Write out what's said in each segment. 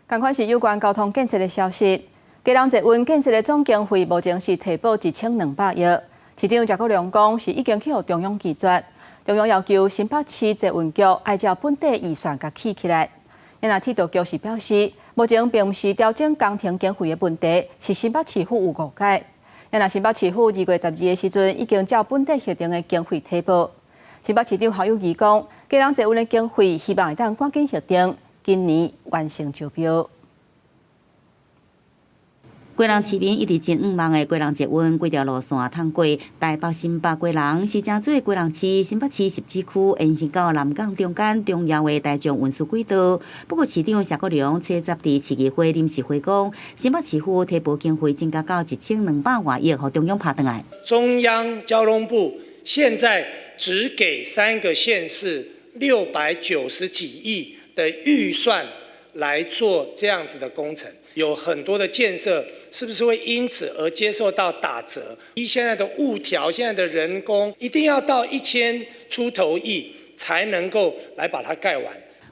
同款是有关交通建设的消息。基隆捷运建设的总经费目前是提报1200亿，市长陈国良讲是已经去予中央拒绝，中央要求新北市捷运局按照本地预算甲起起来。因那铁道局是表示，目前并不是调整工程经费的问题，是新北市府有误解。因那新北市府2月12日的时阵已经照本地协定的经费提报。新北市长侯友宜讲，基隆捷运的经费希望会当赶紧核定，今年完成招标。基隆市民一直真盼望的基隆捷运几条路线通过台北、新北、基隆是真侪基隆市、新北市10支区延伸到南港中间重要的大众运输轨道。不过市长谢国良7日伫市议会临时会讲，新北市府提拨经费增加到1200多亿，予中央拍转来。中央交通部现在只给3个县市690几亿的预算来做这样子的工程。有很多的建设是不是会因此而接受到打折？现在的物条、现在的人工，一定要到1000出头亿才能够来把它盖完。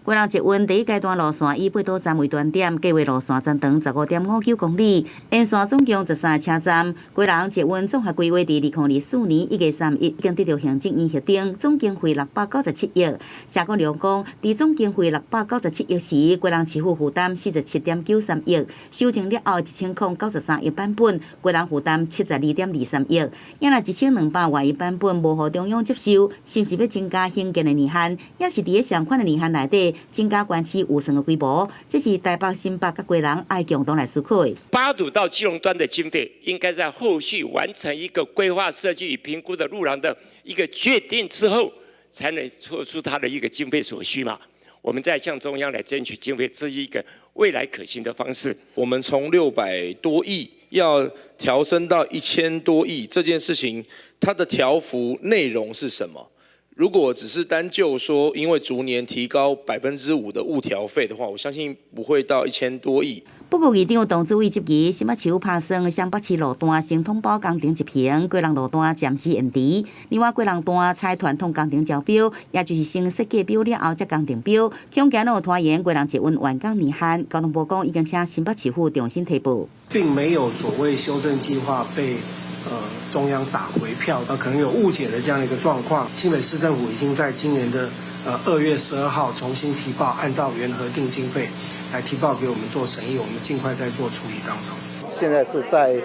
基隆捷运第一阶段路线以八堵站为端点，计划路线全长15.59公里，沿线总共13个车站。基隆捷运综合规划伫2024年1月3日已经得到行政院核定，总经费697亿。谢国良讲，伫总经费697亿时，基隆市府负担47.93亿，修正了后1093亿版本，基隆负担72.23亿。因若1200多亿版本无予中央接受，是不是要增加兴建的年限，也是伫个相关的年限内底？增加关市有成的规模，这是台北、新北甲基隆爱共同来思考的。八堵到基隆端的经费，应该在后续完成一个规划设计与评估的路廊的一个确定之后，才能做出它的一个经费所需嘛。我们再向中央来争取经费，这是一个未来可行的方式。我们从600多亿要调升到1000多亿，这件事情它的调幅内容是什么？如果只是单就说，因为逐年提高5%的物调费的话，我相信不会到1000多亿。不过，议长董志伟即期新北市府拍算双北市路段先通报工程一平，基隆路段暂时延迟。另外，基隆段采传统工程招标，也就是先设计表了后才工程标，恐惊有拖延基隆捷运完工年限。交通部讲已经请新北市府重新提报，并没有所谓修正计划被中央打回票，可能有误解的这样一个状况。新北市政府已经在今年的2月12号重新提报，按照原核定经费来提报给我们做审议，我们尽快在做处理当中。现在是在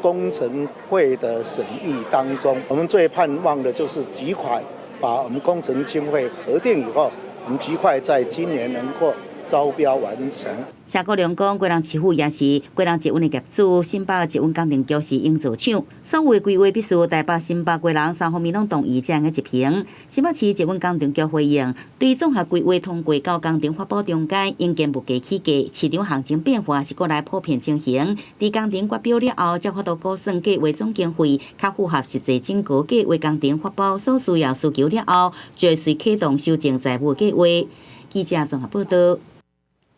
工程会的审议当中，我们最盼望的就是极快把我们工程经费核定以后，我们极快在今年能够招标完成。谢国良讲，基隆市府也是基隆捷运的业主，新北捷运工程局是应做厂。所有的规划必须台北、新北、基隆3方面拢同意这样的一平。新北市捷运工程局回应，对综合规划通过到工程发布中间，应该无价起价，市场行情变化是过来普遍进行。伫工程发表了后，才发度估算计划总经费，较符合实际整个计划工程发布所需要需求了后，就会随启动修正财务计划。记者综合报道。